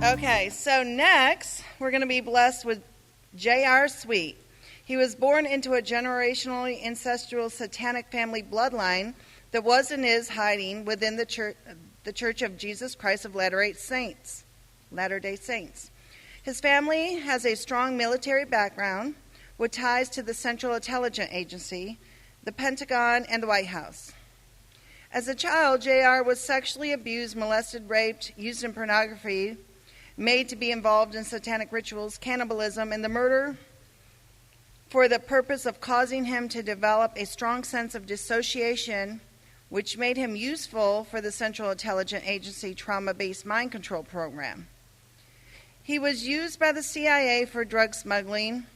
Okay, so next we're going to be blessed with J.R. Sweet. He was born into a generationally incestual satanic family bloodline that was and is hiding within the Church of Jesus Christ of Latter-day Saints. His family has a strong military background with ties to the Central Intelligence Agency, the Pentagon, and the White House. As a child, J.R. was sexually abused, molested, raped, used in pornography, made to be involved in satanic rituals, cannibalism, and the murder for the purpose of causing him to develop a strong sense of dissociation, which made him useful for the Central Intelligence Agency trauma-based mind control program. He was used by the CIA for drug smuggling,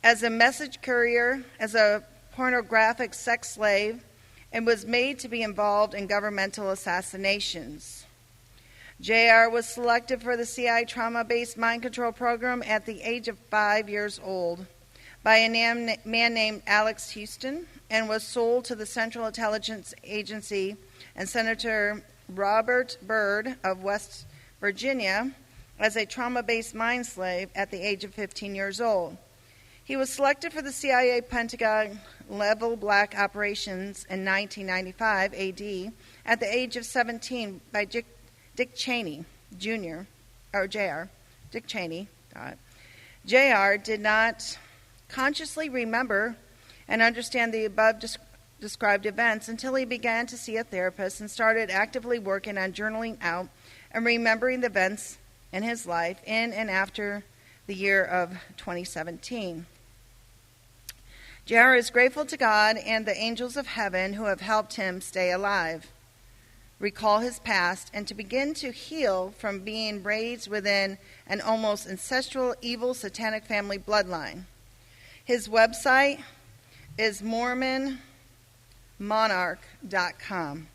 as a message courier, as a pornographic sex slave, and was made to be involved in governmental assassinations. J.R. was selected for the CIA trauma-based mind control program at the age of 5 years old by a man named Alex Houston, and was sold to the Central Intelligence Agency and Senator Robert Byrd of West Virginia as a trauma-based mind slave at the age of 15 years old. He was selected for the CIA Pentagon Level Black Operations in 1995 AD at the age of 17 by Dick Cheney Jr., or J.R. Dick Cheney. J.R. did not consciously remember and understand the above described events until he began to see a therapist and started actively working on journaling out and remembering the events in his life in and after the year of 2017. J.R. is grateful to God and the angels of heaven who have helped him stay alive, recall his past, and to begin to heal from being raised within an almost incestual, evil, satanic family bloodline. His website is MormonMonarch.com.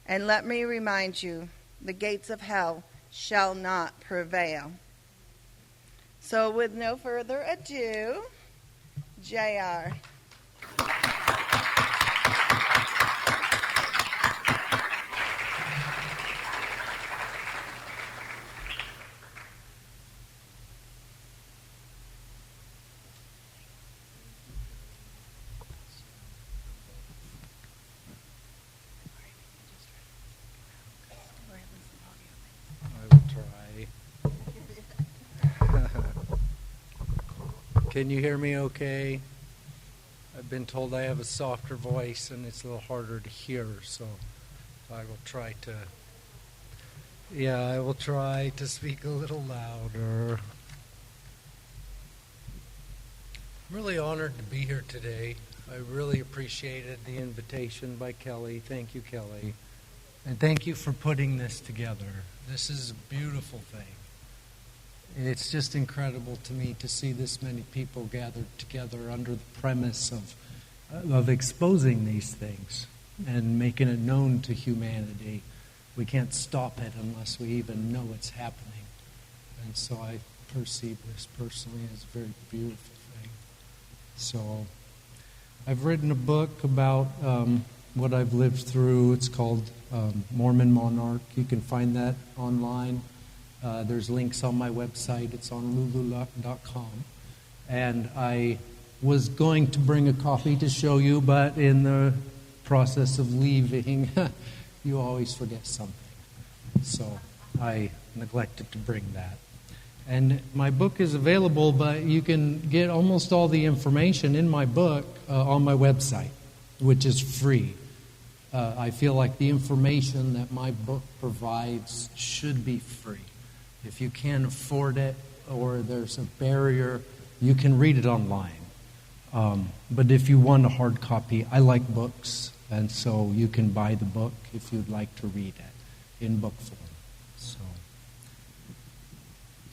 And let me remind you, the gates of hell shall not prevail. So with no further ado, J.R. Can you hear me okay? I've been told I have a softer voice and it's a little harder to hear, so I will try to speak a little louder. I'm really honored to be here today. I really appreciated the invitation by Kelly. Thank you, Kelly. And thank you for putting this together. This is a beautiful thing. It's just incredible to me to see this many people gathered together under the premise of exposing these things and making it known to humanity. We can't stop it unless we even know it's happening. And so I perceive this personally as a very beautiful thing. So I've written a book about what I've lived through. It's called Mormon Monarch. You can find that online. There's links on my website. It's on lulu.com. And I was going to bring a copy to show you, but in the process of leaving, you always forget something. So I neglected to bring that. And my book is available, but you can get almost all the information in my book on my website, which is free. I feel like the information that my book provides should be free. If you can't afford it or there's a barrier, you can read it online. But if you want a hard copy, I like books, and so you can buy the book if you'd like to read it in book form. So,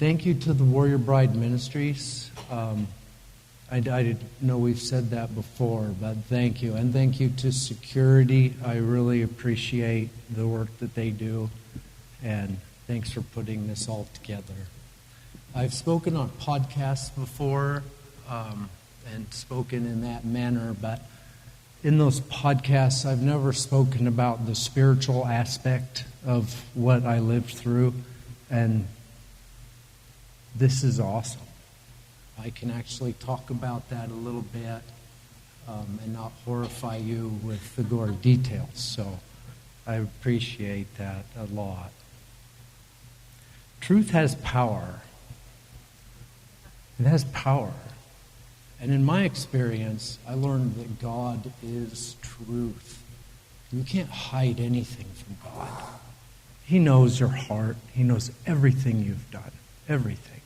thank you to the Warrior Bride Ministries. I know we've said that before, but thank you. And thank you to security. I really appreciate the work that they do, and thanks for putting this all together. I've spoken on podcasts before and spoken in that manner, but in those podcasts, I've never spoken about the spiritual aspect of what I lived through. And this is awesome. I can actually talk about that a little bit and not horrify you with the gory details. So I appreciate that a lot. Truth has power. It has power. And in my experience, I learned that God is truth. You can't hide anything from God. He knows your heart. He knows everything you've done. Everything.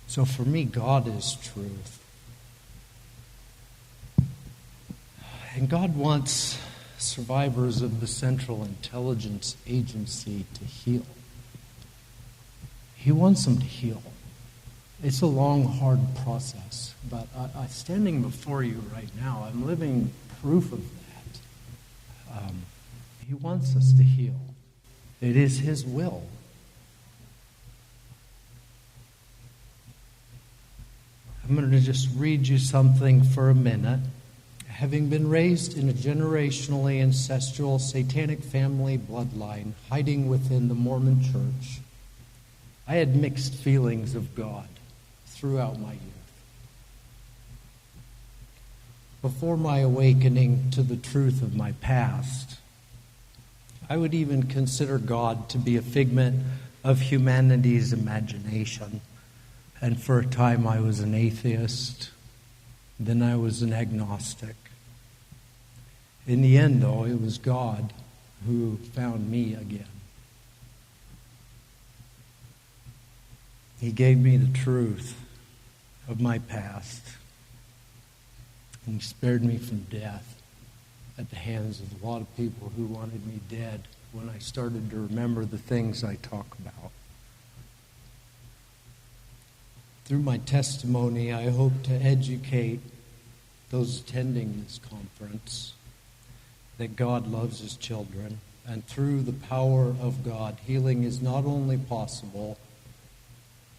So for me, God is truth. And God wants survivors of the Central Intelligence Agency to heal. He wants them to heal. It's a long, hard process, but I standing before you right now, I'm living proof of that. He wants us to heal. It is His will. I'm going to just read you something for a minute. Having been raised in a generationally incestual satanic family bloodline hiding within the Mormon Church, I had mixed feelings of God throughout my youth. Before my awakening to the truth of my past, I would even consider God to be a figment of humanity's imagination. And for a time I was an atheist. Then I was an agnostic. In the end, though, it was God who found me again. He gave me the truth of my past. And He spared me from death at the hands of a lot of people who wanted me dead when I started to remember the things I talk about. Through my testimony, I hope to educate those attending this conference that God loves His children, and through the power of God, healing is not only possible,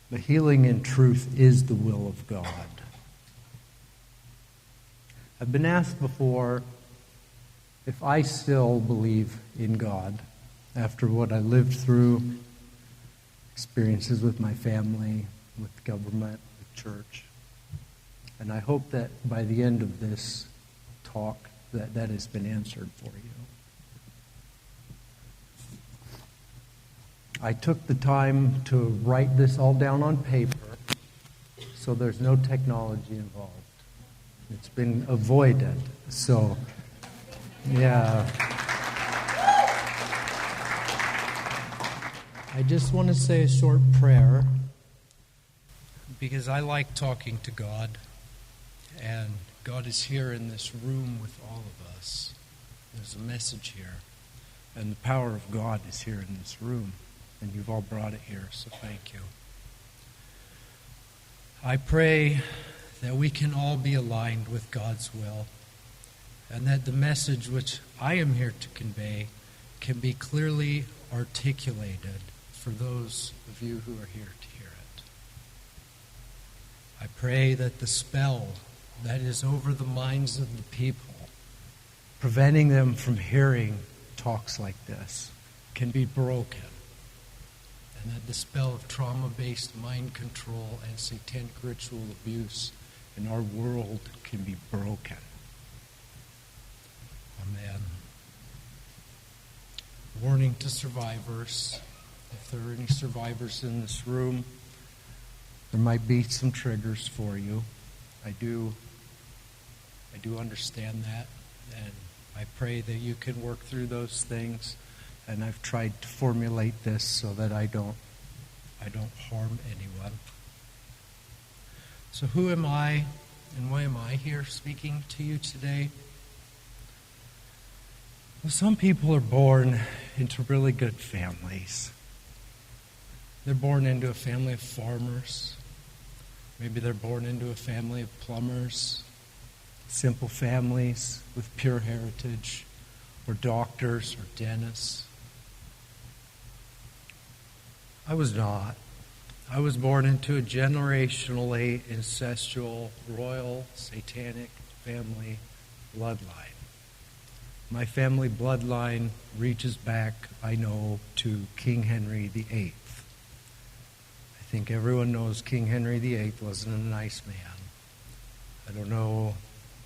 but healing in truth is the will of God. I've been asked before if I still believe in God after what I lived through, experiences with my family, with the government, with church. And I hope that by the end of this talk that has been answered for you. I took the time to write this all down on paper, so there's no technology involved. It's been avoided. So, yeah. I just want to say a short prayer, because I like talking to God, and God is here in this room with all of us. There's a message here, and the power of God is here in this room, and you've all brought it here, so thank you. I pray that we can all be aligned with God's will, and that the message which I am here to convey can be clearly articulated for those of you who are here to hear it. I pray that the spell that is over the minds of the people, preventing them from hearing talks like this, can be broken. And that the spell of trauma-based mind control and satanic ritual abuse in our world can be broken. Amen. Warning to survivors. If there are any survivors in this room, there might be some triggers for you. I do understand that, and I pray that you can work through those things. And I've tried to formulate this so that I don't harm anyone. So who am I, and why am I here speaking to you today? Well, some people are born into really good families. They're born into a family of farmers. Maybe they're born into a family of plumbers. Simple families with pure heritage, or doctors or dentists. I was not. I was born into a generationally incestual, royal, satanic family bloodline. My family bloodline reaches back, I know, to King Henry VIII. I think everyone knows King Henry VIII wasn't a nice man. I don't know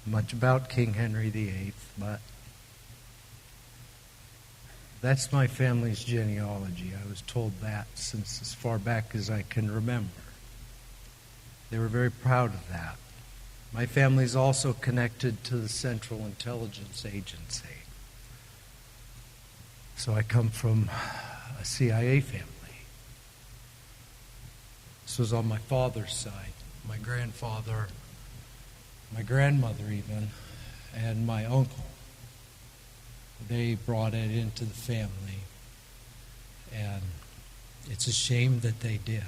much about King Henry VIII, but that's my family's genealogy. I was told that since as far back as I can remember. They were very proud of that. My family's also connected to the Central Intelligence Agency. So I come from a CIA family. This was on my father's side. My grandfather, my grandmother even, and my uncle. They brought it into the family. And it's a shame that they did.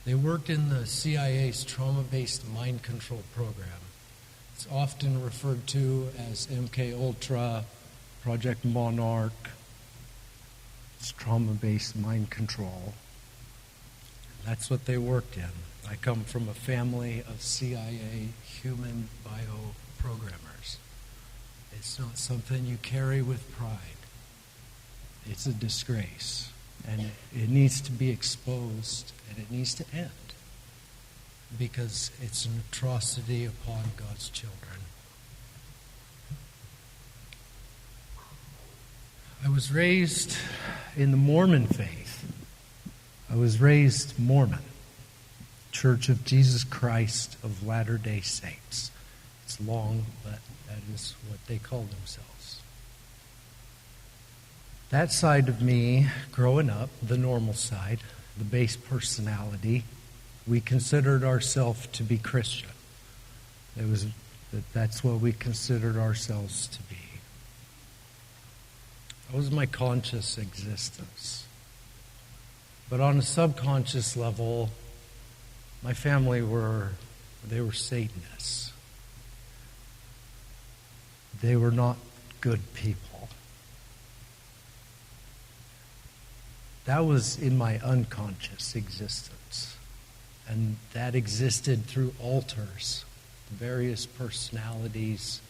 They worked in the CIA's trauma-based mind control program. It's often referred to as MK Ultra, Project Monarch. It's trauma-based mind control. That's what they worked in. I come from a family of CIA human bioprogrammers. It's not something you carry with pride. It's a disgrace. And it needs to be exposed, and it needs to end. Because it's an atrocity upon God's children. I was raised in the Mormon faith. I was raised Mormon. Church of Jesus Christ of Latter-day Saints. It's long, but that is what they call themselves. That side of me, growing up, the normal side, the base personality, we considered ourselves to be Christian. That's what we considered ourselves to be. That was my conscious existence. But on a subconscious level, my family were Satanists. They were not good people. That was in my unconscious existence. And that existed through altars, various personalities,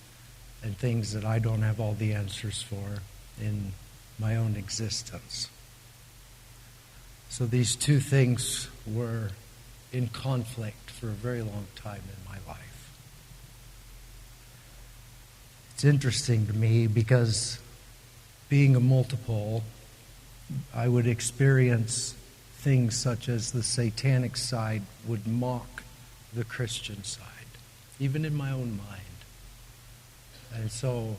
and things that I don't have all the answers for in my own existence. So these two things were in conflict for a very long time in my life. It's interesting to me because being a multiple, I would experience things such as the satanic side would mock the Christian side, even in my own mind. And so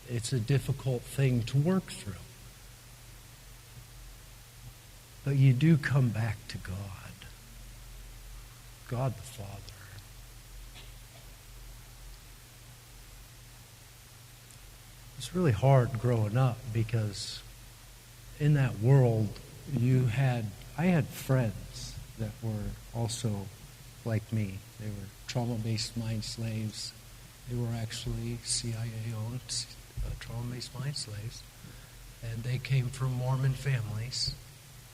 it's a difficult thing to work through. But you do come back to God, God the Father. It's really hard growing up because in that world, I had friends that were also like me. They were trauma-based mind slaves. They were actually CIA-owned trauma-based mind slaves. And they came from Mormon families.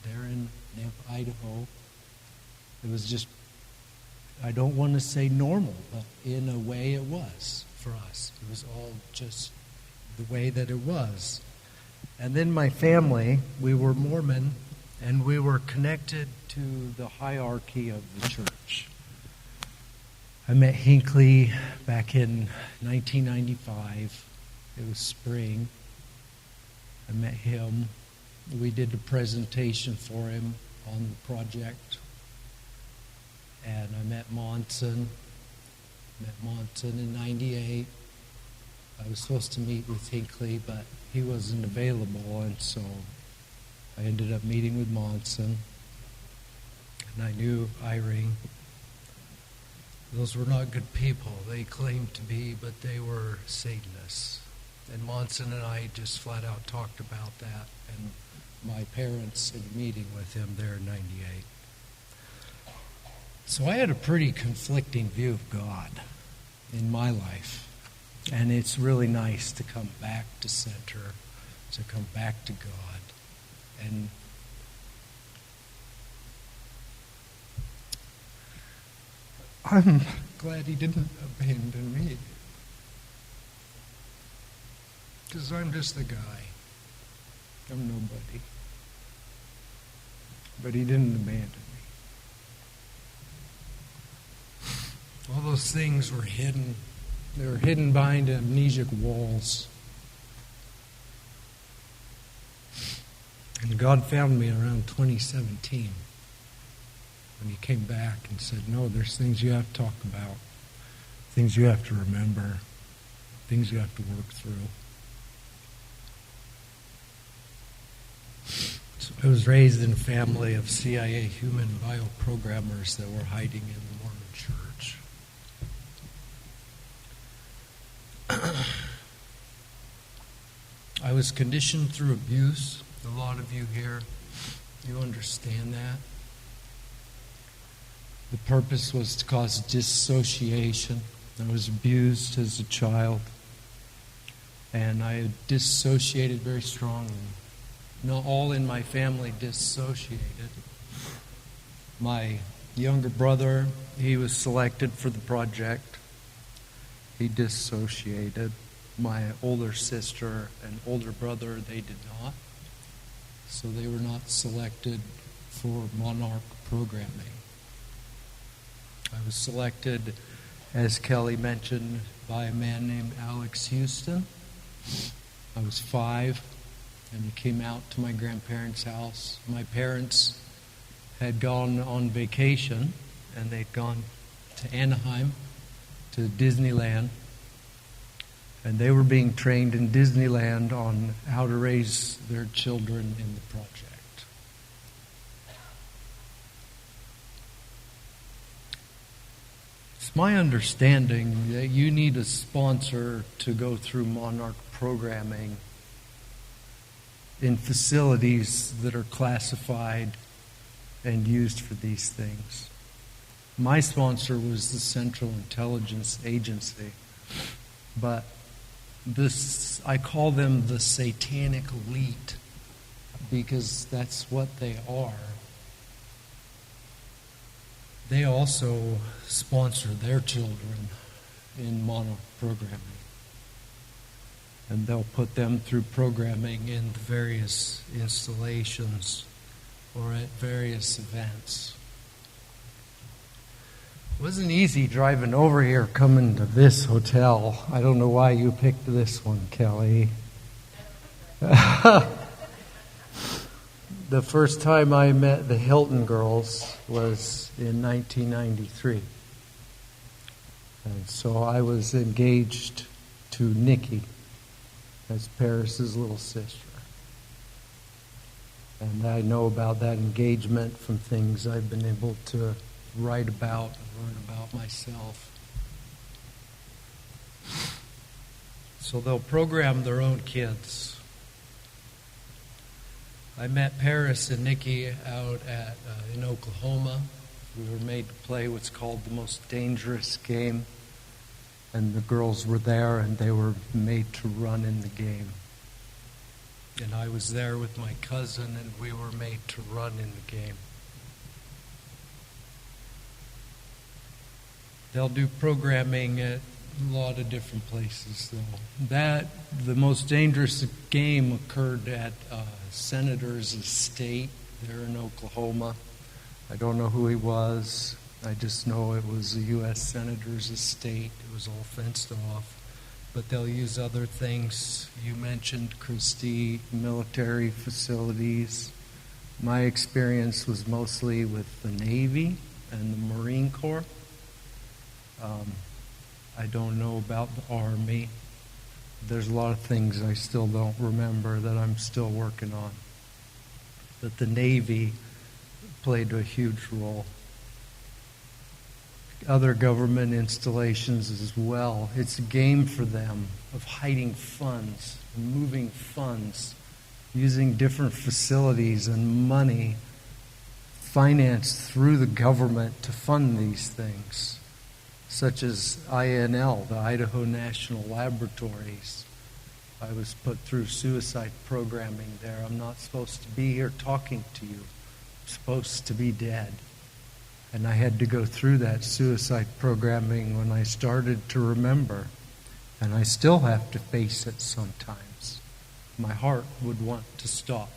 They're in Idaho. It was just, I don't want to say normal, but in a way it was for us. It was all just the way that it was. And then my family, we were Mormon, and we were connected to the hierarchy of the church. I met Hinckley back in 1995. It was spring. I met him. We did a presentation for him on the project. And I met Monson. In 98. I was supposed to meet with Hinckley, but he wasn't available, and so I ended up meeting with Monson. And I knew Irene. Those were not good people. They claimed to be, but they were Satanists. And Monson and I just flat out talked about that, and my parents in a meeting with him there in 98. So I had a pretty conflicting view of God in my life. And it's really nice to come back to center, to come back to God. And I'm glad he didn't abandon me. Because I'm just the guy. I'm nobody. but he didn't abandon me. All those things were hidden. They were hidden behind amnesiac walls. And God found me around 2017 when he came back and said, no, there's things you have to talk about, things you have to remember, things you have to work through. So I was raised in a family of CIA human bioprogrammers that were hiding in the Mormon Church. I was conditioned through abuse. A lot of you here, you understand that. The purpose was to cause dissociation. I was abused as a child, and I had dissociated very strongly. Not all in my family dissociated. My younger brother, he was selected for the project. He dissociated. My older sister and older brother, they did not. So they were not selected for monarch programming. I was selected, as Kelly mentioned, by a man named Alex Houston. I was 5, and he came out to my grandparents' house. My parents had gone on vacation, and they'd gone to Anaheim, to Disneyland, and they were being trained in Disneyland on how to raise their children in the project. It's my understanding that you need a sponsor to go through monarch programming in facilities that are classified and used for these things. My sponsor was the Central Intelligence Agency, but I call them the Satanic Elite because that's what they are. They also sponsor their children in monarch programming. And they'll put them through programming in the various installations or at various events. It wasn't easy driving over here, coming to this hotel. I don't know why you picked this one, Kelly. The first time I met the Hilton girls was in 1993. And so I was engaged to Nikki as Paris's little sister. And I know about that engagement from things I've been able to write about and learn about myself. So they'll program their own kids. I met Paris and Nikki out in Oklahoma. We were made to play what's called the most dangerous game. And the girls were there and they were made to run in the game. And I was there with my cousin and we were made to run in the game. They'll do programming at a lot of different places, though. The most dangerous game occurred at a senator's estate there in Oklahoma. I don't know who he was. I just know it was a U.S. senator's estate. It was all fenced off. But they'll use other things. You mentioned, Christy, military facilities. My experience was mostly with the Navy and the Marine Corps. I don't know about the Army. There's a lot of things I still don't remember that I'm still working on. But the Navy played a huge role. Other government installations as well. It's a game for them of hiding funds, moving funds, using different facilities and money financed through the government to fund these things, such as INL, the Idaho National Laboratories. I was put through suicide programming there. I'm not supposed to be here talking to you. I'm supposed to be dead. And I had to go through that suicide programming when I started to remember. And I still have to face it sometimes. My heart would want to stop.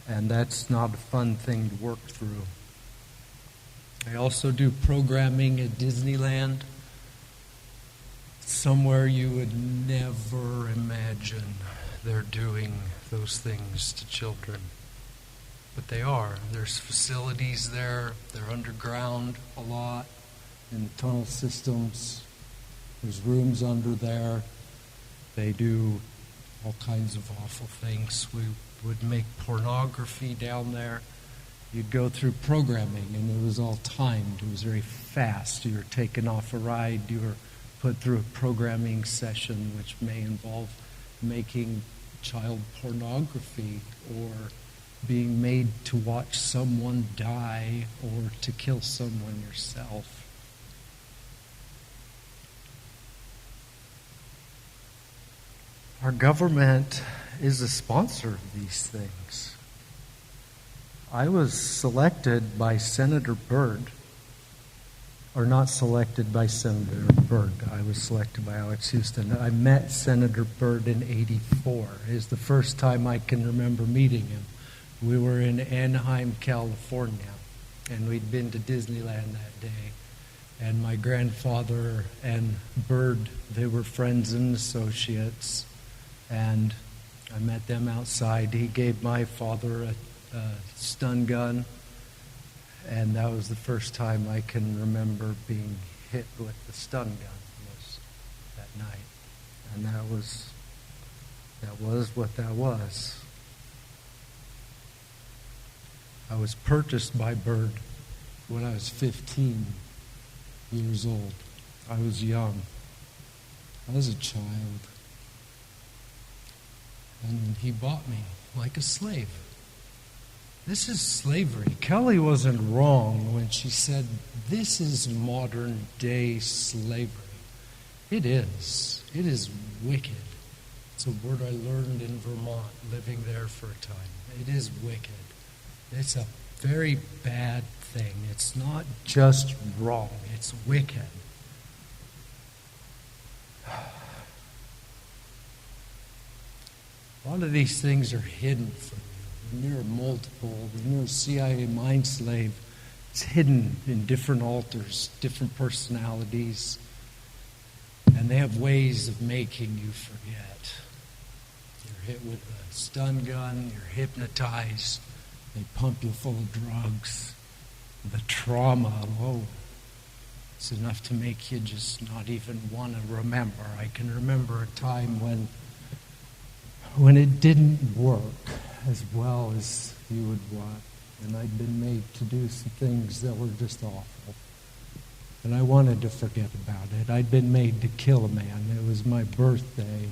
And that's not a fun thing to work through. I also do programming at Disneyland, somewhere you would never imagine they're doing those things to children. But they are. There's facilities there. They're underground a lot in the tunnel systems. There's rooms under there. They do all kinds of awful things. We would make pornography down there. You'd go through programming, and it was all timed. It was very fast. You were taken off a ride. You were put through a programming session, which may involve making child pornography or being made to watch someone die or to kill someone yourself. Our government is a sponsor of these things. I was selected by Senator Byrd, or not selected by Senator Byrd. I was selected by Alex Houston. I met Senator Byrd in '84. It was the first time I can remember meeting him. We were in Anaheim, California, and we'd been to Disneyland that day. And my grandfather and Byrd, they were friends and associates. And I met them outside. He gave my father a stun gun, and that was the first time I can remember being hit with the stun gun was that night. And that was what that was. I was purchased by Byrd when I was 15 years old. I was young. I was a child. And he bought me like a slave. This is slavery. Kelly wasn't wrong when she said this is modern day slavery. It is. It is wicked. It's a word I learned in Vermont, living there for a time. It is wicked. It's a very bad thing. It's not just wrong. It's wicked. A lot of these things are hidden from you. When you're multiple, when you're a CIA mind slave, it's hidden in different altars, different personalities, and they have ways of making you forget. You're hit with a stun gun, you're hypnotized, they pump you full of drugs. The trauma, it's enough to make you just not even want to remember. I can remember a time when it didn't work as well as you would want. And I'd been made to do some things that were just awful. And I wanted to forget about it. I'd been made to kill a man. It was my birthday,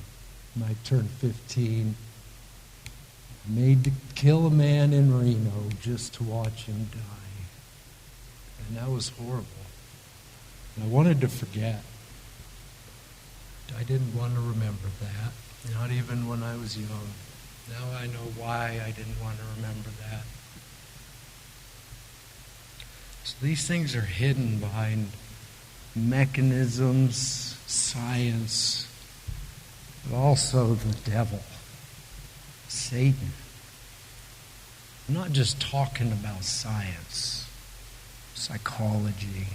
and I turned 15. Made to kill a man in Reno just to watch him die. And that was horrible. And I wanted to forget. I didn't want to remember that. Not even when I was young. Now I know why I didn't want to remember that. So these things are hidden behind mechanisms, science, but also the devil, Satan. I'm not just talking about science, psychology.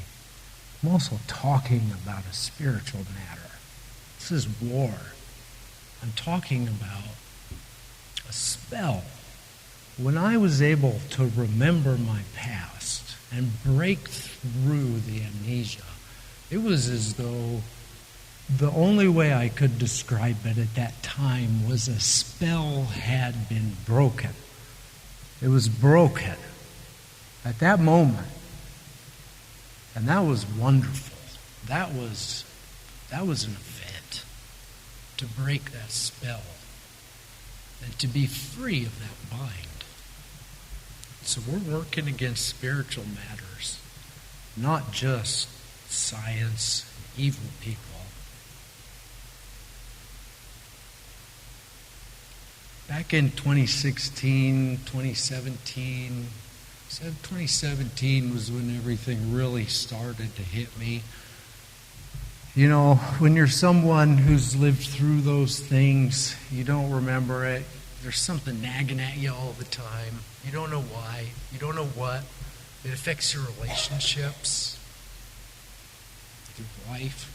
I'm also talking about a spiritual matter. This is war. I'm talking about a spell. When I was able to remember my past and break through the amnesia, it was as though the only way I could describe it at that time was a spell had been broken. It was broken at that moment. And that was wonderful. That was an event to break that spell and to be free of that bind. So we're working against spiritual matters, not just science, evil people. Back in 2016, 2017, 2017 was when everything really started to hit me. You know, when you're someone who's lived through those things, you don't remember it. there's something nagging at you all the time. You don't know why. You don't know what. It affects your relationships with your wife,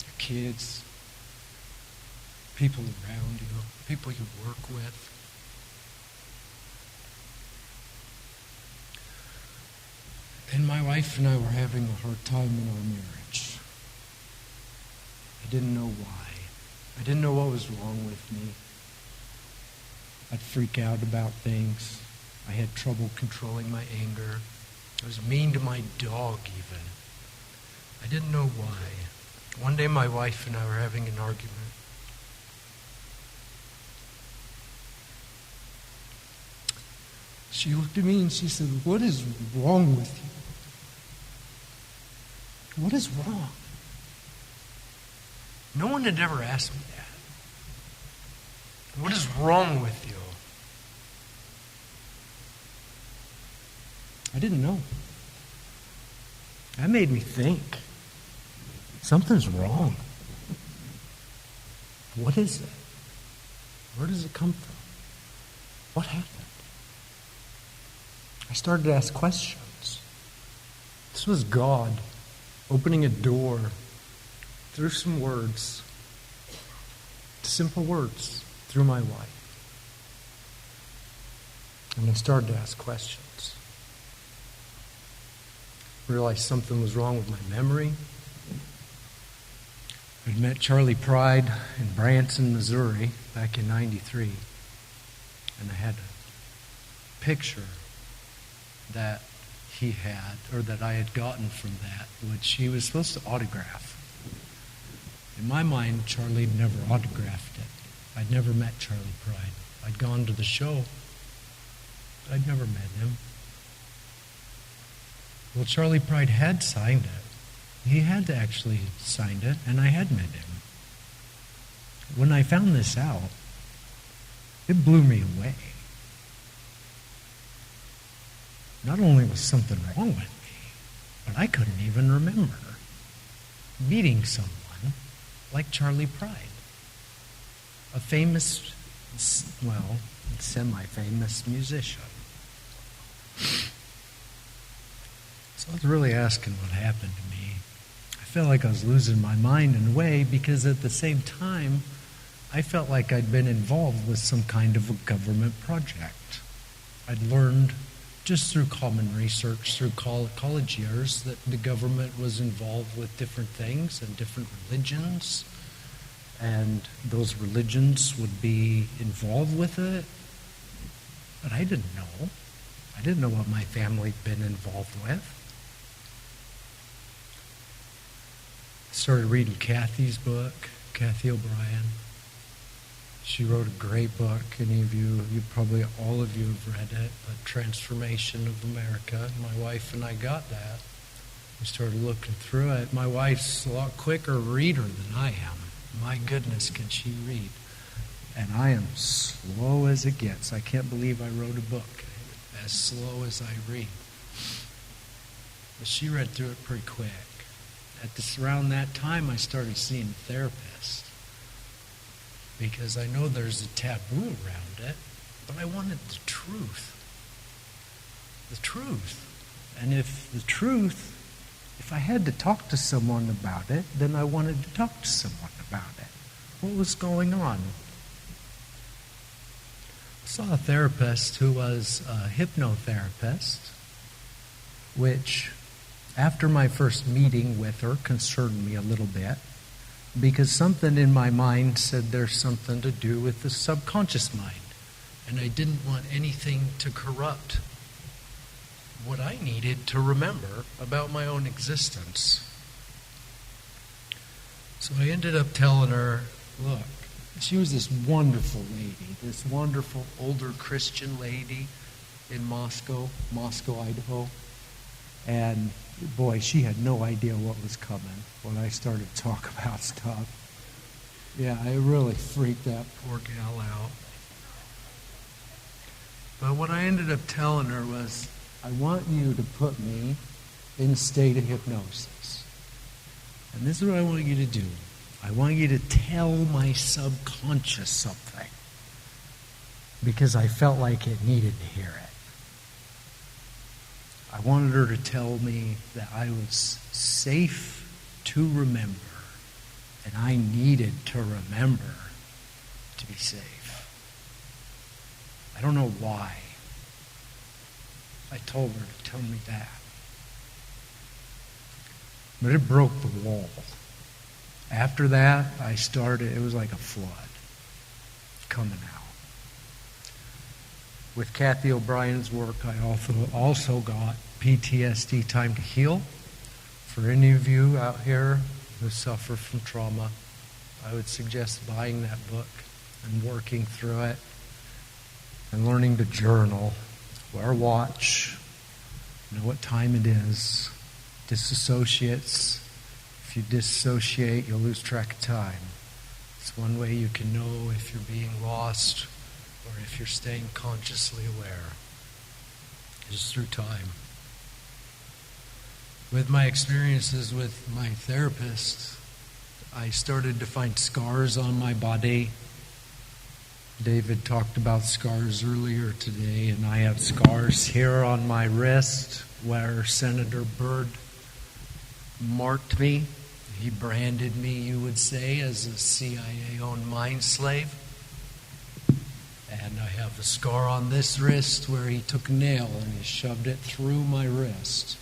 your kids, people around you, people you work with. And my wife and I were having a hard time in our marriage. I didn't know why. I didn't know what was wrong with me. I'd freak out about things. I had trouble controlling my anger. I was mean to my dog even. I didn't know why. One day my wife and I were having an argument. She looked at me and she said, "What is wrong with you? What is wrong?" No one had ever asked me that. What is wrong with you? I didn't know. That made me think. Something's wrong. What is it? Where does it come from? What happened? I started to ask questions. This was God opening a door through some words, simple words, through my wife. And I started to ask questions. Realized something was wrong with my memory. I'd met Charlie Pride in Branson, Missouri back in '93. And I had a picture that he had, or that I had gotten from that, which he was supposed to autograph. In my mind, Charlie had never autographed it. I'd never met Charlie Pride. I'd gone to the show, but I'd never met him. Well, Charlie Pride had signed it. He had actually signed it, and I had met him. When I found this out, it blew me away. Not only was something wrong with me, but I couldn't even remember meeting someone like Charlie Pride, a famous, well, semi-famous musician. So I was really asking what happened to me. I felt like I was losing my mind in a way, because at the same time, I felt like I'd been involved with some kind of a government project. I'd learned just through common research, through college years, that the government was involved with different things and different religions, and those religions would be involved with it. But I didn't know. I didn't know what my family had been involved with. I started reading Kathy's book, Kathy O'Brien. She wrote a great book. Any of you probably all of you have read it, but Transformation of America. My wife and I got that. We started looking through it. My wife's a lot quicker reader than I am. My goodness, can she read? And I am slow as it gets. I can't believe I wrote a book as slow as I read. But she read through it pretty quick. Around that time, I started seeing a therapist, because I know there's a taboo around it, but I wanted the truth. The truth. And if I had to talk to someone about it, then I wanted to talk to someone about it. What was going on? I saw a therapist who was a hypnotherapist, which, after my first meeting with her, concerned me a little bit, because something in my mind said there's something to do with the subconscious mind, and I didn't want anything to corrupt what I needed to remember about my own existence. So I ended up telling her, look, she was this wonderful lady, this wonderful older Christian lady in Moscow, Idaho. And boy, she had no idea what was coming when I started to talk about stuff. Yeah, it really freaked that poor gal out. But what I ended up telling her was, I want you to put me in a state of hypnosis. And this is what I want you to do. I want you to tell my subconscious something. because I felt like it needed to hear it. I wanted her to tell me that I was safe to remember, and I needed to remember to be safe. I don't know why I told her to tell me that. But it broke the wall. After that, it was like a flood coming out. With Kathy O'Brien's work, I also got PTSD Time to Heal. For any of you out here who suffer from trauma, I would suggest buying that book and working through it and learning to journal. Wear a watch. Know what time it is. Disassociates. If you disassociate, you'll lose track of time. It's one way you can know if you're being lost or if you're staying consciously aware. Just through time. With my experiences with my therapist, I started to find scars on my body. David talked about scars earlier today, and I have scars here on my wrist where Senator Byrd marked me. He branded me, you would say, as a CIA-owned mind slave. And I have a scar on this wrist where he took a nail and he shoved it through my wrist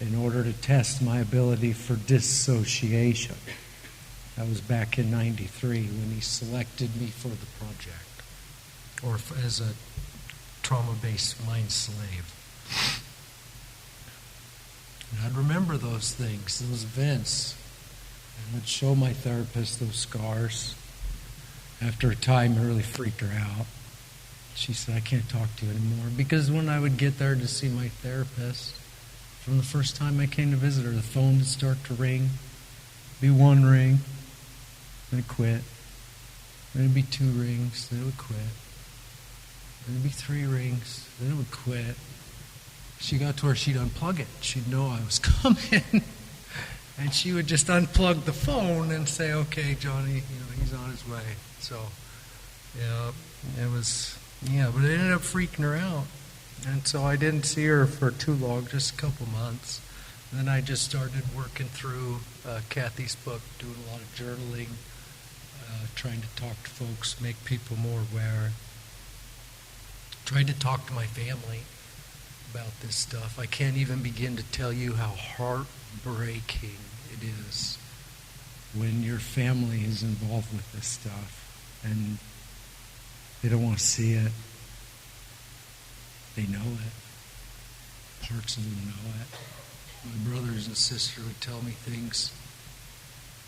in order to test my ability for dissociation. That was back in '93 when he selected me for the project, or as a trauma-based mind slave. And I'd remember those things, those events, and would show my therapist those scars. After a time, it really freaked her out. She said, I can't talk to you anymore. Because when I would get there to see my therapist, from the first time I came to visit her, the phone would start to ring. Be one ring, then it'd quit. Then it'd be 2 rings, then it would quit. Then it'd be 3 rings, then it would quit. She got to where she'd unplug it. She'd know I was coming. And she would just unplug the phone and say, okay, Johnny, he's on his way. So, but it ended up freaking her out. And so I didn't see her for too long, just a couple months. And then I just started working through Kathy's book, doing a lot of journaling, trying to talk to folks, make people more aware. Trying to talk to my family about this stuff. I can't even begin to tell you how heartbreaking it is when your family is involved with this stuff and they don't want to see it. They know it. Parts of them know it. My brothers and sisters would tell me things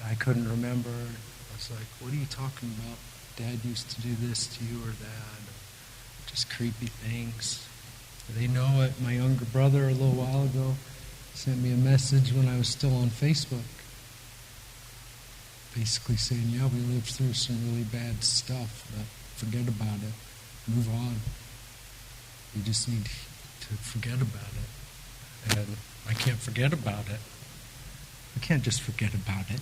I couldn't remember. I was like, what are you talking about? Dad used to do this to you or that. Just creepy things. They know it. My younger brother, a little while ago, sent me a message when I was still on Facebook. Basically saying, yeah, we lived through some really bad stuff, but forget about it. Move on. You just need to forget about it. And I can't forget about it. I can't just forget about it.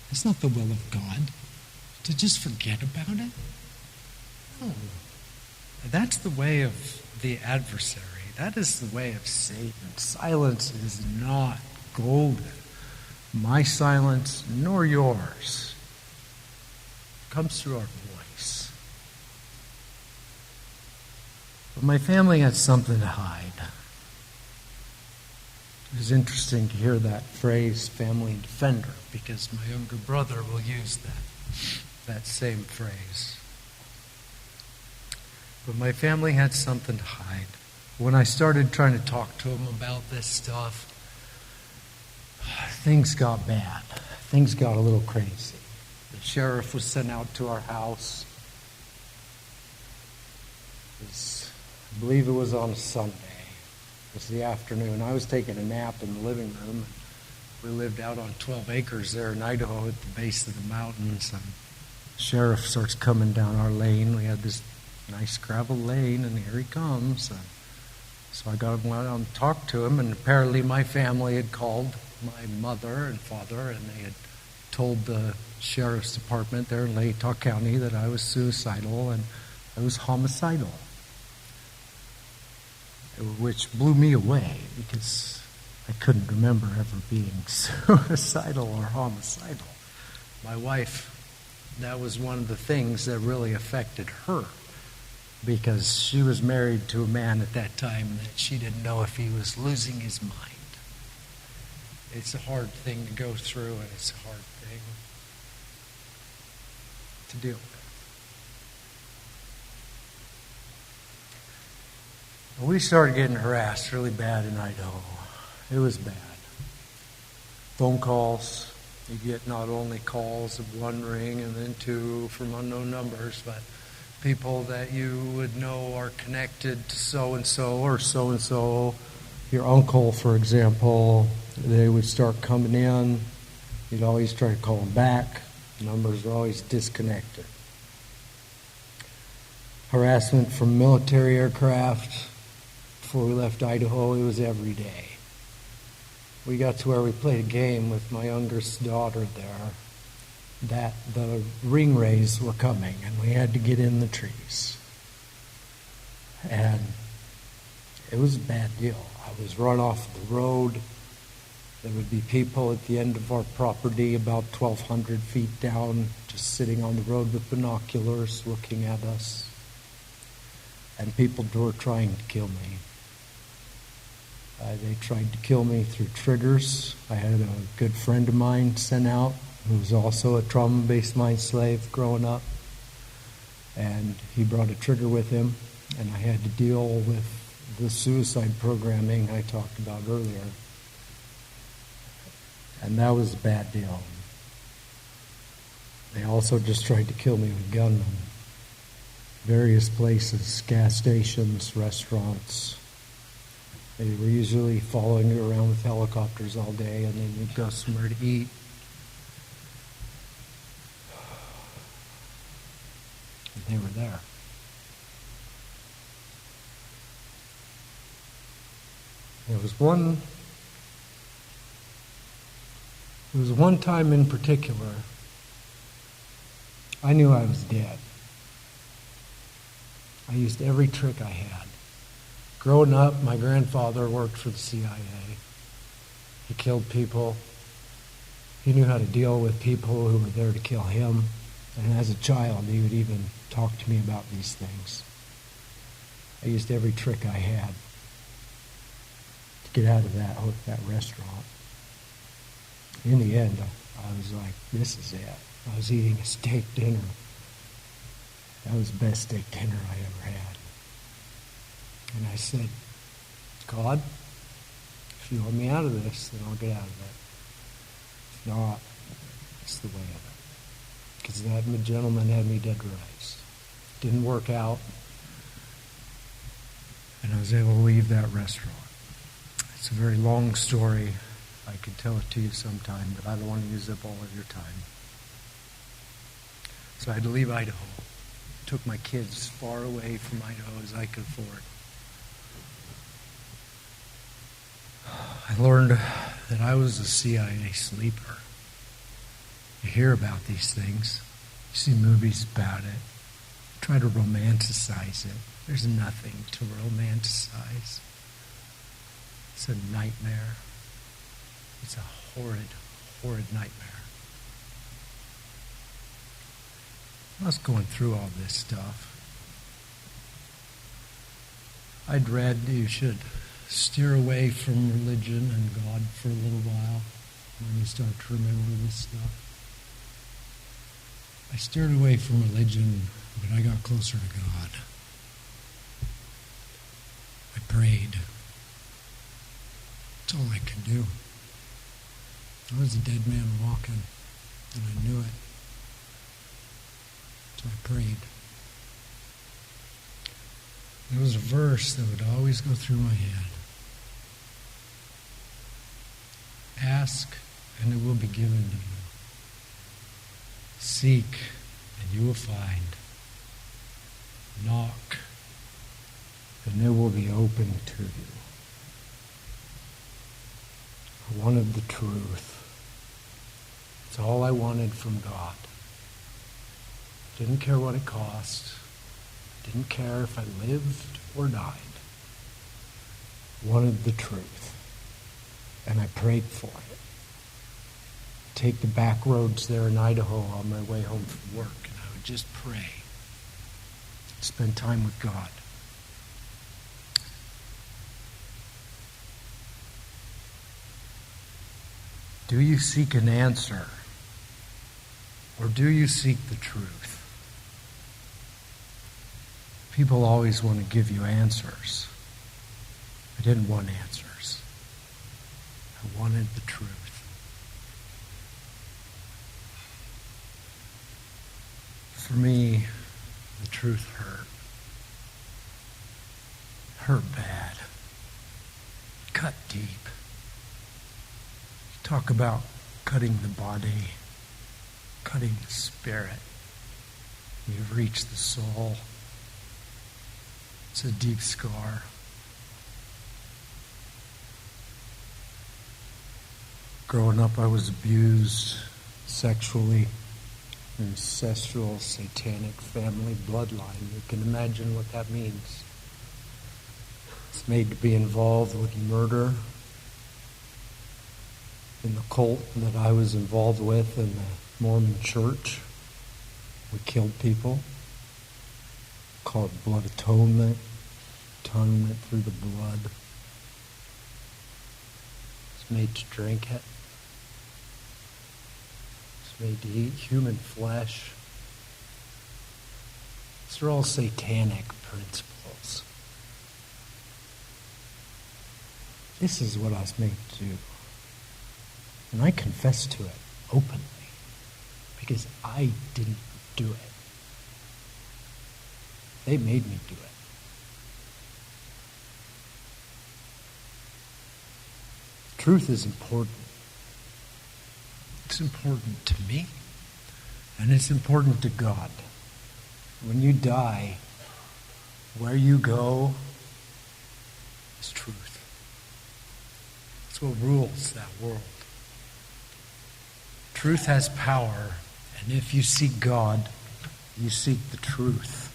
It's not the will of God to just forget about it. No. That's the way of the adversary. That is the way of Satan. Silence is not golden. My silence, nor yours, comes through our voice. But my family had something to hide. It was interesting to hear that phrase, family defender, because my younger brother will use that same phrase. But my family had something to hide. When I started trying to talk to them about this stuff, things got bad. Things got a little crazy. The sheriff was sent out to our house. I believe it was on a Sunday. It was the afternoon. I was taking a nap in the living room. We lived out on 12 acres there in Idaho at the base of the mountains. And the sheriff starts coming down our lane. We had this nice gravel lane, and here he comes. So I got him out and talked to him, and apparently my family had called my mother and father, and they had told the sheriff's department there in Latah County that I was suicidal and It was homicidal, which blew me away because I couldn't remember ever being suicidal or homicidal. My wife, that was one of the things that really affected her, because she was married to a man at that time that she didn't know if he was losing his mind. It's a hard thing to go through, and it's a hard thing to deal with. We started getting harassed really bad in Idaho. It was bad. Phone calls. You get not only calls of one ring and then two from unknown numbers, but people that you would know are connected to so-and-so or so-and-so. Your uncle, for example, they would start coming in. You'd always try to call them back. Numbers are always disconnected. Harassment from military aircraft. Before we left Idaho, it was every day. We got to where we played a game with my youngest daughter there, that the ring rays were coming, and we had to get in the trees. And it was a bad deal. I was run off the road. There would be people at the end of our property about 1,200 feet down, just sitting on the road with binoculars looking at us. And people were trying to kill me. They tried to kill me through triggers. I had a good friend of mine sent out who was also a trauma-based mind slave growing up. And he brought a trigger with him, and I had to deal with the suicide programming I talked about earlier. And that was a bad deal. They also just tried to kill me with gunmen. Various places, gas stations, restaurants. They were usually following you around with helicopters all day, and then you'd go somewhere to eat. And they were there. There was one time in particular, I knew I was dead. I used every trick I had. Growing up, my grandfather worked for the CIA. He killed people. He knew how to deal with people who were there to kill him. And as a child, he would even talk to me about these things. I used every trick I had to get out of that restaurant. In the end, I was like, this is it. I was eating a steak dinner. That was the best steak dinner I ever had. And I said, God, if you want me out of this, then I'll get out of it. If not, it's the way of it. Because that gentleman had me dead to rights. Didn't work out. And I was able to leave that restaurant. It's a very long story. I could tell it to you sometime, but I don't want to use up all of your time. So I had to leave Idaho. Took my kids as far away from Idaho as I could afford. I learned that I was a CIA sleeper. You hear about these things. You see movies about it. Try to romanticize it. There's nothing to romanticize. It's a nightmare. It's a horrid, horrid nightmare. I was going through all this stuff. I'd read you should steer away from religion and God for a little while when you start to remember this stuff. I steered away from religion, but I got closer to God. I prayed. That's all I could do. I was a dead man walking, and I knew it. So I prayed. There was a verse that would always go through my head. Ask, and it will be given to you. Seek, and you will find. Knock, and it will be open to you. I wanted the truth. It's all I wanted from God. Didn't care what it cost. Didn't care if I lived or died. Wanted the truth. And I prayed for it. Take the back roads there in Idaho on my way home from work, and I would just pray. Spend time with God. Do you seek an answer? Or do you seek the truth? People always want to give you answers. I didn't want answers. I wanted the truth. For me, the truth hurt. Hurt bad. Cut deep. Talk about cutting the body, cutting the spirit. You've reached the soul. It's a deep scar. Growing up, I was abused sexually. Incestual, satanic family bloodline. You can imagine what that means. It's made to be involved with murder. In the cult that I was involved with in the Mormon church, we killed people. Called blood atonement through the blood. It's made to drink it. It's made to eat human flesh. These are all satanic principles. This is what I was made to do. And I confess to it openly because I didn't do it. They made me do it. Truth is important. It's important to me, and it's important to God. When you die, where you go is truth. It's what rules that world. Truth has power, and if you seek God, you seek the truth.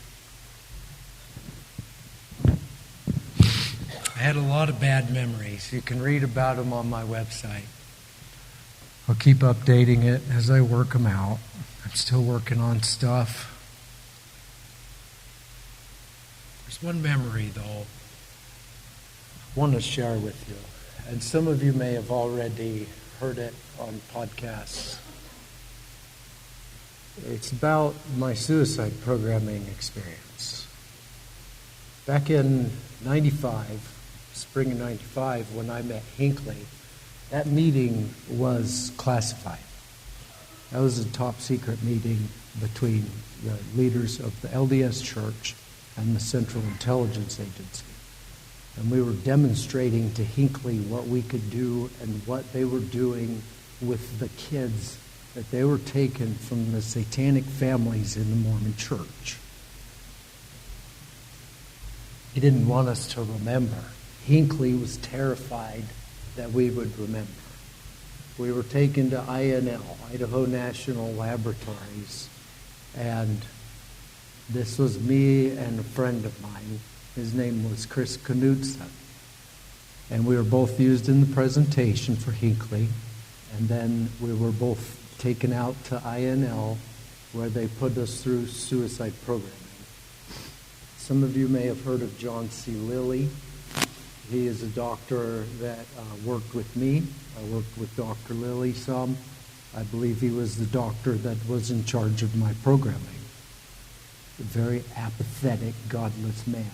I had a lot of bad memories. You can read about them on my website. I'll keep updating it as I work them out. I'm still working on stuff. There's one memory, though, I want to share with you. And some of you may have already heard it on podcasts. It's about my suicide programming experience. Back in 95, spring of 95, when I met Hinckley, that meeting was classified. That was a top secret meeting between the leaders of the LDS Church and the Central Intelligence Agency. And we were demonstrating to Hinckley what we could do and what they were doing with the kids that they were taken from the satanic families in the Mormon Church. He didn't want us to remember. Hinckley was terrified that we would remember. We were taken to INL, Idaho National Laboratories, and this was me and a friend of mine. His name was Chris Knudsen. And we were both used in the presentation for Hinckley, and then we were both taken out to INL, where they put us through suicide programming. Some of you may have heard of John C. Lilly. He is a doctor that worked with me. I worked with Dr. Lilly some. I believe he was the doctor that was in charge of my programming. A very apathetic, godless man.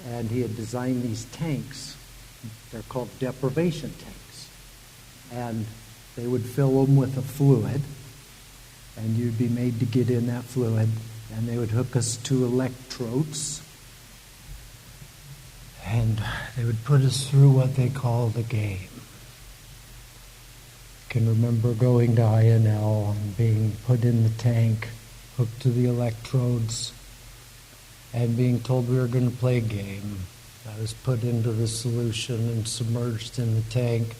And he had designed these tanks. They're called deprivation tanks. And they would fill them with a fluid, and you'd be made to get in that fluid, and they would hook us to electrodes, and they would put us through what they called a game. I can remember going to INL and being put in the tank, hooked to the electrodes, and being told we were going to play a game. I was put into the solution and submerged in the tank,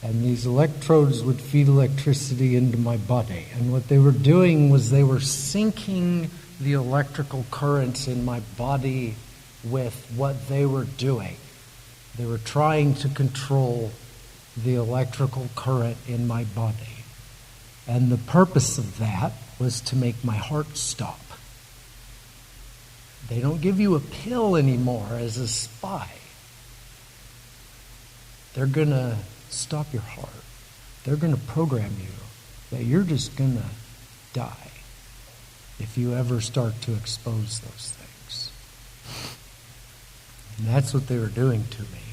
And these electrodes would feed electricity into my body. And what they were doing was they were syncing the electrical currents in my body with what they were doing. They were trying to control the electrical current in my body. And the purpose of that was to make my heart stop. They don't give you a pill anymore as a spy. They're going to stop your heart. They're going to program you that you're just going to die if you ever start to expose those things. And that's what they were doing to me.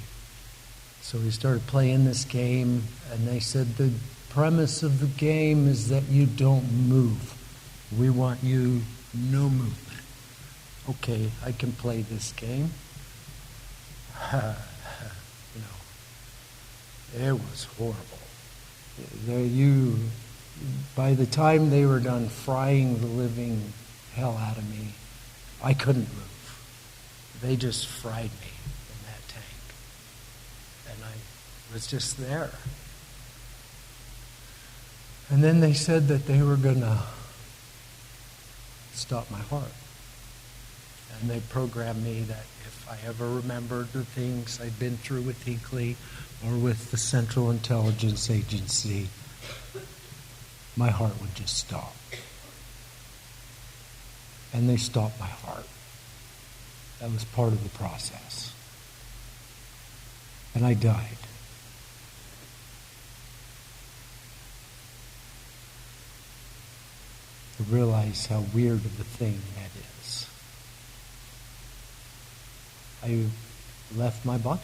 So we started playing this game, and they said the premise of the game is that you don't move. We want you no movement. Okay, I can play this game. It was horrible. By the time they were done frying the living hell out of me, I couldn't move. They just fried me in that tank. And I was just there. And then they said that they were going to stop my heart. And they programmed me that if I ever remembered the things I'd been through with Hinkley or with the Central Intelligence Agency, my heart would just stop. And they stopped my heart. That was part of the process. And I died. I realize how weird of a thing that is. I left my body.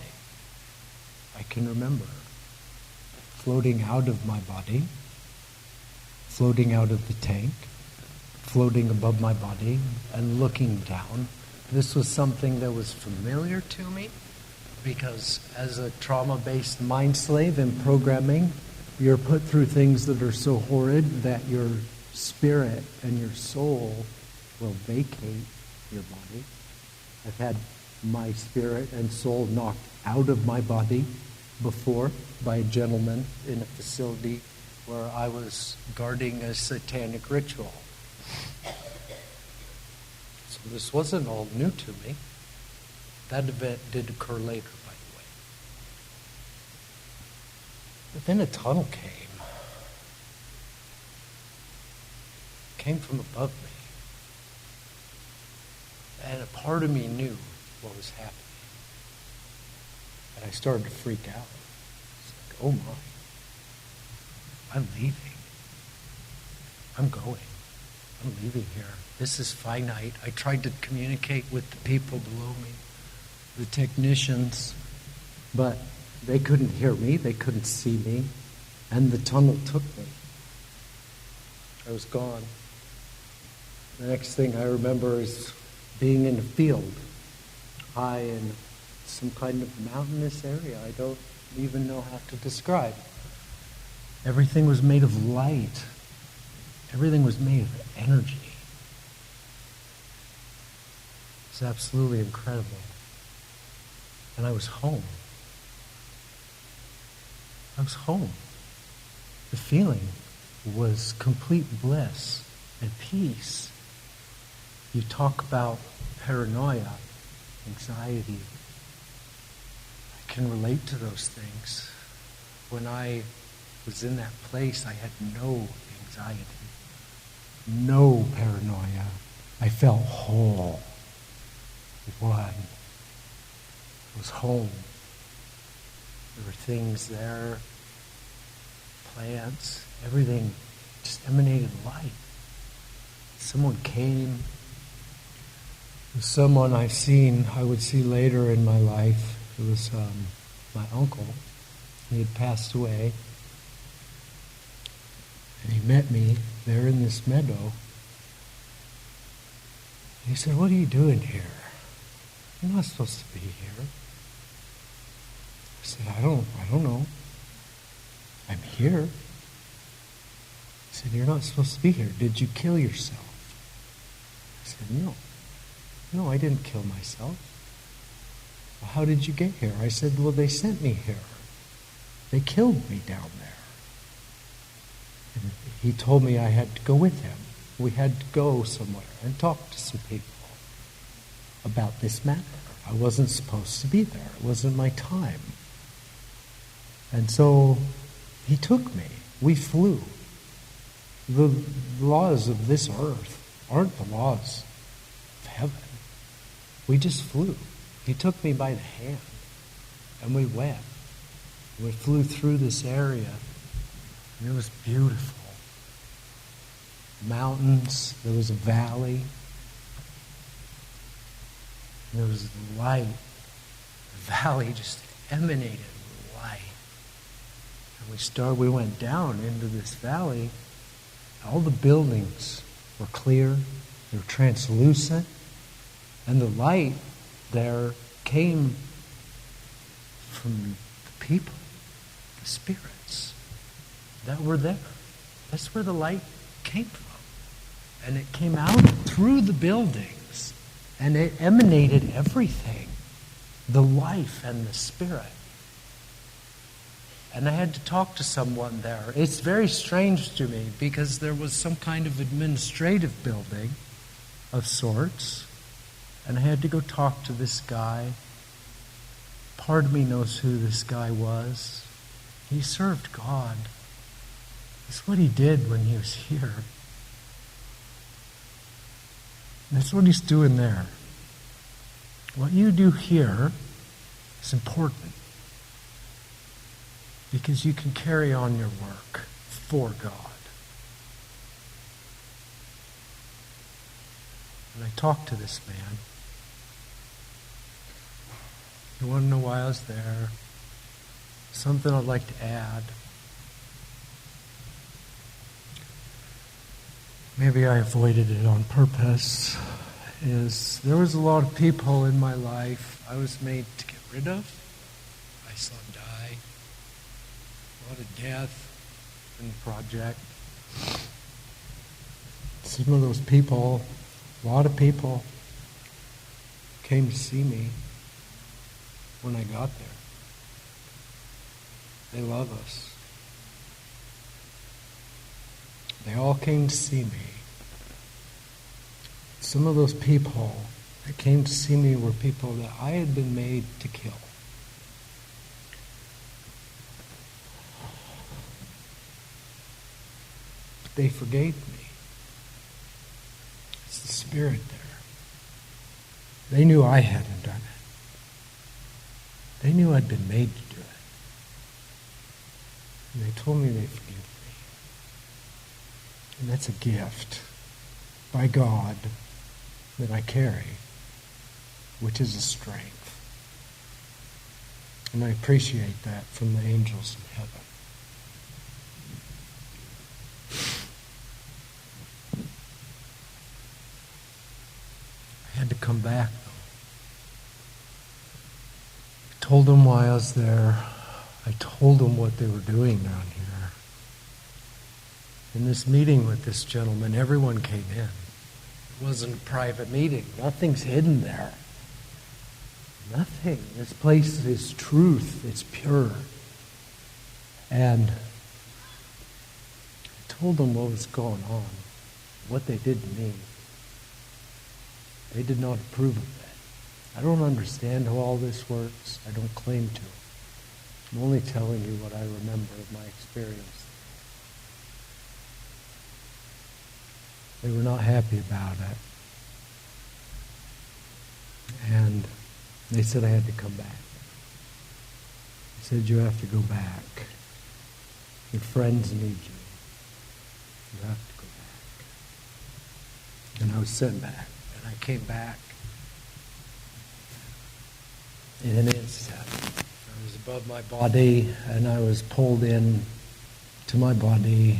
I can remember floating out of my body, floating out of the tank, floating above my body, and looking down. This was something that was familiar to me because as a trauma-based mind slave in programming, you're put through things that are so horrid that your spirit and your soul will vacate your body. I've had my spirit and soul knocked out of my body before by a gentleman in a facility where I was guarding a satanic ritual. So this wasn't all new to me. That event did occur later, by the way. But then a tunnel came from above me. And a part of me knew what was happening. And I started to freak out. It's like, oh my. I'm leaving. I'm going. I'm leaving here. This is finite. I tried to communicate with the people below me, the technicians, but they couldn't hear me. They couldn't see me. And the tunnel took me. I was gone. The next thing I remember is being in a field, high in some kind of mountainous area I don't even know how to describe. Everything was made of light. Everything was made of energy. It's absolutely incredible. And I was home. I was home. The feeling was complete bliss and peace. You talk about paranoia, anxiety. I can relate to those things. When I was in that place, I had no anxiety, no paranoia. I felt whole. One. I was home. There were things there, plants, everything just emanated light. Someone came. Someone I would see later in my life. It was my uncle. He had passed away. And he met me there in this meadow. He said, "What are you doing here? You're not supposed to be here." I said, I don't know. I'm here. He said, "You're not supposed to be here. Did you kill yourself?" I said, "No. No, I didn't kill myself." "Well, how did you get here?" I said, "Well, they sent me here." They killed me down there. And he told me I had to go with him. We had to go somewhere and talk to some people about this matter. I wasn't supposed to be there. It wasn't my time. And so he took me. We flew. The laws of this earth aren't the laws of heaven. We just flew. He took me by the hand, and we went. We flew through this area, and it was beautiful. Mountains, there was a valley, there was light. The valley just emanated light. And we went down into this valley. All the buildings were clear, they were translucent, and the light there came from the people, the spirits that were there. That's where the light came from. And it came out through the buildings, and it emanated everything, the life and the spirit. And I had to talk to someone there. It's very strange to me because there was some kind of administrative building of sorts, and I had to go talk to this guy. Part of me knows who this guy was. He served God. That's what he did when he was here. That's what he's doing there. What you do here is important because you can carry on your work for God. And I talked to this man. You want to know why I was there? Something I'd like to add. Maybe I avoided it on purpose, is there was a lot of people in my life I was made to get rid of. I saw them die. A lot of death in the project. Some of those people, a lot of people, came to see me when I got there. They love us. They all came to see me. Some of those people that came to see me were people that I had been made to kill. But they forgave me. It's the spirit there. They knew I hadn't done it. They knew I'd been made to do it. And they told me they forgave me. And that's a gift by God that I carry, which is a strength. And I appreciate that from the angels in heaven. I had to come back, though. I told them why I was there. I told them what they were doing down here. In this meeting with this gentleman, everyone came in. It wasn't a private meeting. Nothing's hidden there. Nothing. This place is truth. It's pure. And I told them what was going on, what they did to me. They did not approve of it. I don't understand how all this works. I don't claim to. I'm only telling you what I remember of my experience. They were not happy about it. And they said I had to come back. They said, you have to go back. Your friends need you. You have to go back. And I was sent back. And I came back in an instant. I was above my body, and I was pulled in to my body.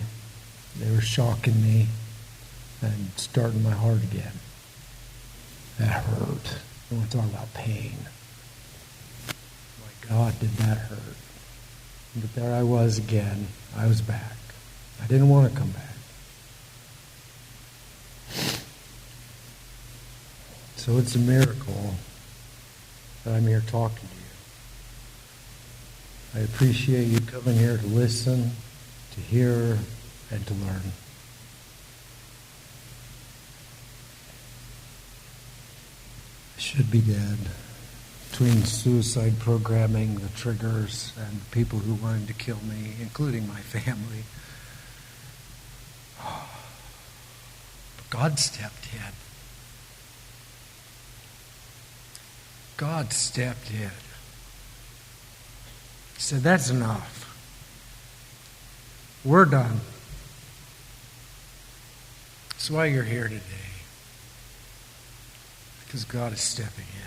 They were shocking me and starting my heart again. That hurt. I want to talk about pain. My God, did that hurt. But there I was again. I was back. I didn't want to come back. So it's a miracle that I'm here talking to I appreciate you coming here to listen, to hear, and to learn. I should be dead. Between suicide programming, the triggers, and people who wanted to kill me, including my family. But God stepped in. God stepped in. He said, that's enough. We're done. That's why you're here today. Because God is stepping in.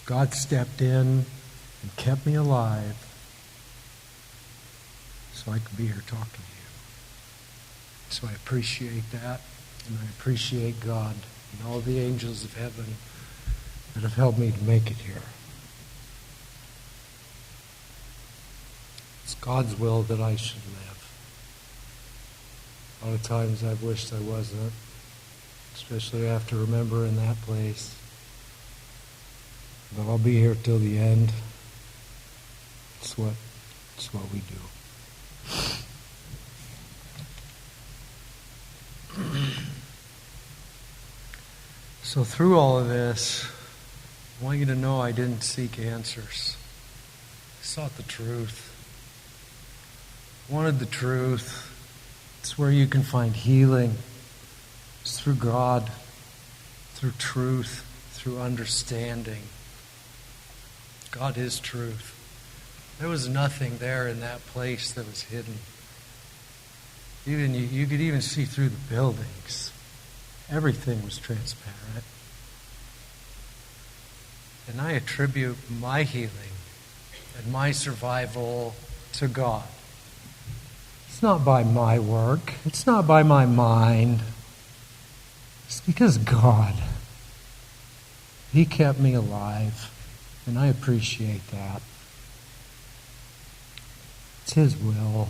God stepped in and kept me alive so I could be here talking to you. So I appreciate that, and I appreciate God and all the angels of heaven that have helped me to make it here. It's God's will that I should live. A lot of times I've wished I wasn't, especially after remembering that place. But I'll be here till the end. It's what we do. So through all of this, I want you to know I didn't seek answers. I sought the truth. I wanted the truth. It's where you can find healing. It's through God, through truth, through understanding. God is truth. There was nothing there in that place that was hidden. Even you could even see through the buildings. Everything was transparent. And I attribute my healing and my survival to God. It's not by my work. It's not by my mind. It's because God. He kept me alive. And I appreciate that. It's His will.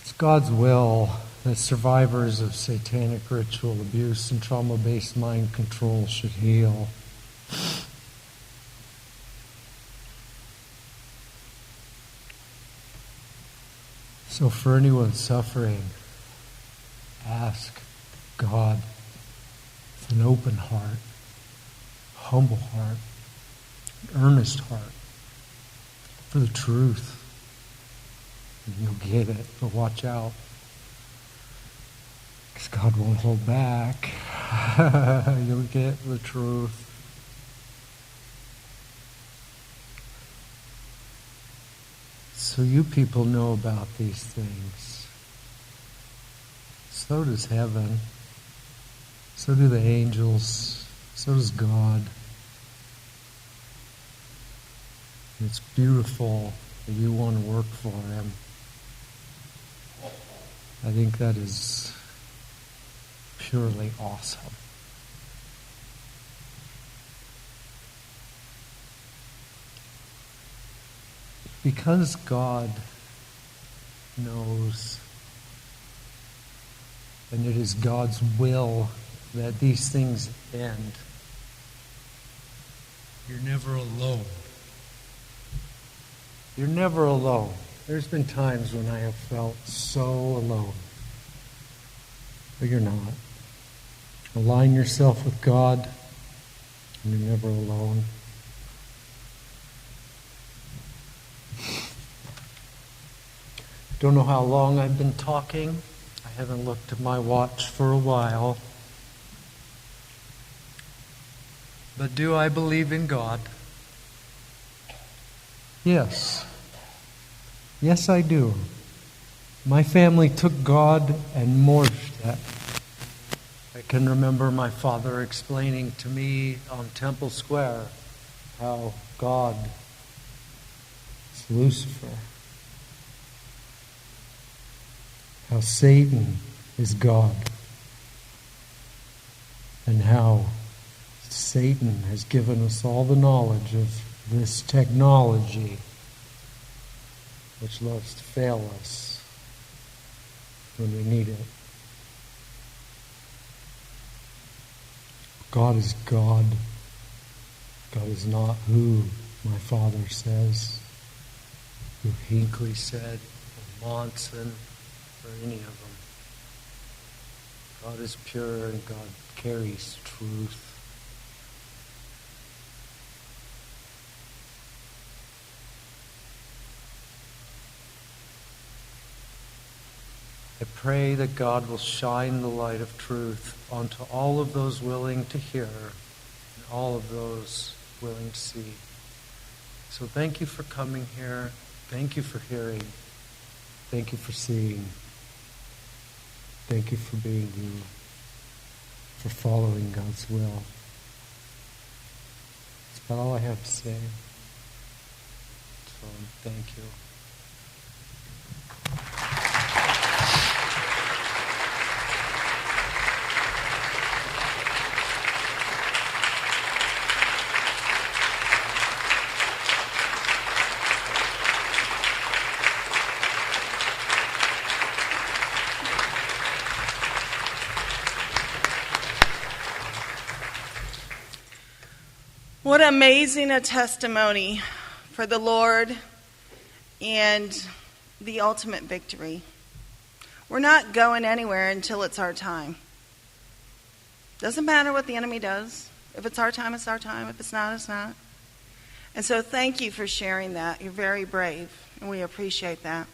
It's God's will that survivors of satanic ritual abuse and trauma-based mind control should heal. So for anyone suffering, ask God with an open heart, humble heart, earnest heart for the truth. And you'll get it, but watch out. Because God won't hold back. You'll get the truth. So you people know about these things. So does heaven. So do the angels. So does God. And it's beautiful that you want to work for Him. I think that is purely awesome. Because God knows, and it is God's will that these things end, you're never alone. You're never alone. There's been times when I have felt so alone. But you're not. Align yourself with God, and you're never alone. Don't know how long I've been talking. I haven't looked at my watch for a while. But do I believe in God? Yes. Yes, I do. My family took God and morphed it. I can remember my father explaining to me on Temple Square how God is Lucifer, how Satan is God, and how Satan has given us all the knowledge of this technology which loves to fail us when we need it. God is God. God is not who my father says, who Hinckley said, or Monson, or any of them. God is pure and God carries truth. I pray that God will shine the light of truth onto all of those willing to hear and all of those willing to see. So thank you for coming here. Thank you for hearing. Thank you for seeing. Thank you for being you, for following God's will. That's about all I have to say. So thank you. What amazing a testimony for the Lord and the ultimate victory. We're not going anywhere until it's our time. Doesn't matter what the enemy does. If it's our time, it's our time. If it's not, it's not. And so thank you for sharing that. You're very brave, and we appreciate that.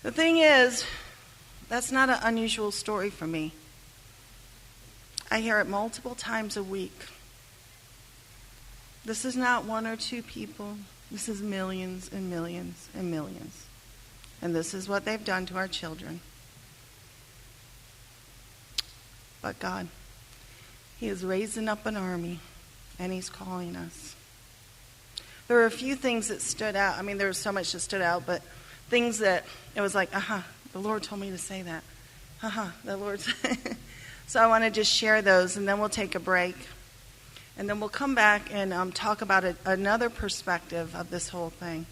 The thing is, that's not an unusual story for me. I hear it multiple times a week. This is not one or two people. This is millions and millions and millions. And this is what they've done to our children. But God, He is raising up an army, and He's calling us. There were a few things that stood out. I mean, there was so much that stood out, but things that it was like, the Lord told me to say that. The Lord said. So I want to just share those, and then we'll take a break. And then we'll come back and talk about another perspective of this whole thing.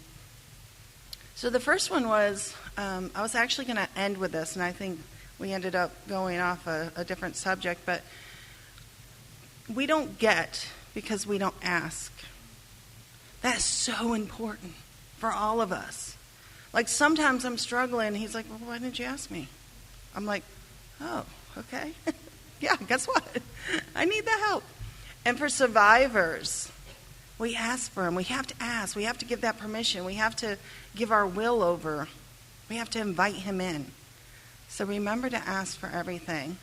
So the first one was, I was actually going to end with this, and I think we ended up going off a different subject, but we don't get because we don't ask. That's so important for all of us. Like sometimes I'm struggling, and He's like, well, why didn't you ask me? I'm like, oh, okay. Yeah, guess what? I need the help. And for survivors, we ask for Him. We have to ask. We have to give that permission. We have to give our will over. We have to invite Him in. So remember to ask for everything.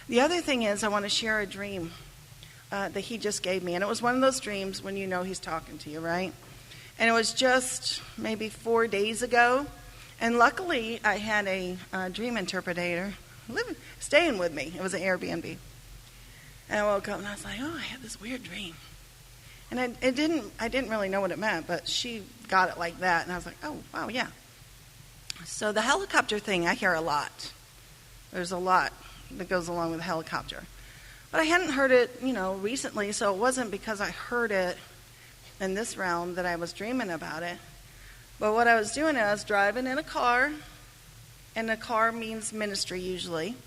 The other thing is I want to share a dream that He just gave me. And it was one of those dreams when you know He's talking to you, right? And it was just maybe 4 days ago. And luckily, I had a dream interpreter staying with me. It was an Airbnb. And I woke up and I was like, oh, I had this weird dream. And I didn't really know what it meant, but she got it like that. And I was like, oh, wow, yeah. So the helicopter thing, I hear a lot. There's a lot that goes along with a helicopter. But I hadn't heard it, recently, so it wasn't because I heard it in this realm that I was dreaming about it. But what I was doing, I was driving in a car, and a car means ministry usually.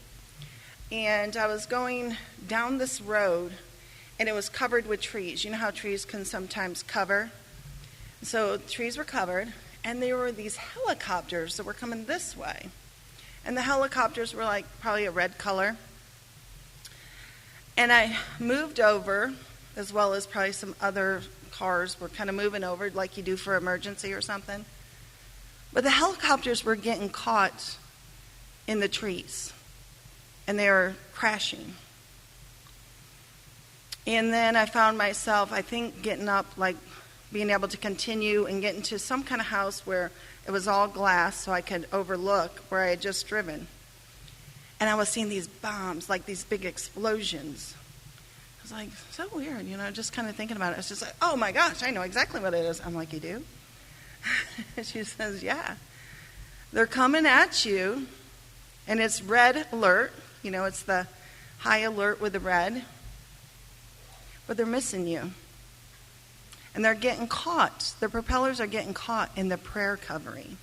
And I was going down this road, and it was covered with trees. You know how trees can sometimes cover? So trees were covered, and there were these helicopters that were coming this way. And the helicopters were like probably a red color. And I moved over, as well as probably some other cars were kind of moving over like you do for emergency or something. But the helicopters were getting caught in the trees. And they were crashing. And then I found myself, I think, getting up, like being able to continue and get into some kind of house where it was all glass so I could overlook where I had just driven. And I was seeing these bombs, like these big explosions. I was like, so weird, just kind of thinking about it. I was just like, oh my gosh, I know exactly what it is. I'm like, you do? She says, yeah. They're coming at you, and it's red alert. It's the high alert with the red. But they're missing you. And they're getting caught. Their propellers are getting caught in the prayer covering.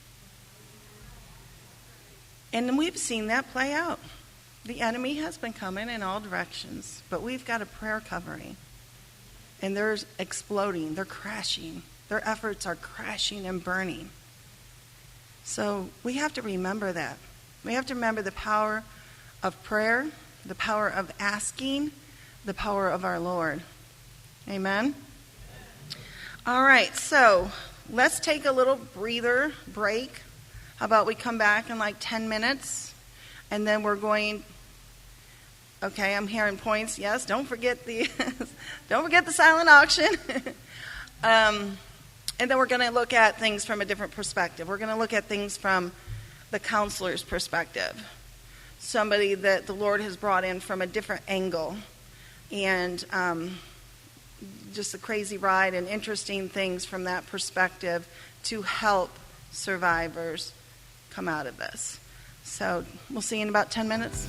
And we've seen that play out. The enemy has been coming in all directions, but we've got a prayer covering. and they're exploding, they're crashing. Their efforts are crashing and burning. So we have to remember that. We have to remember the power of prayer, the power of asking, the power of our Lord. Amen? All right, so let's take a little breather break. How about we come back in like 10 minutes, and then we're going... Okay, I'm hearing points. Yes, don't forget the silent auction. And then we're going to look at things from a different perspective. We're going to look at things from the counselor's perspective, somebody that the Lord has brought in from a different angle, and just a crazy ride and interesting things from that perspective to help survivors come out of this. So we'll see you in about 10 minutes.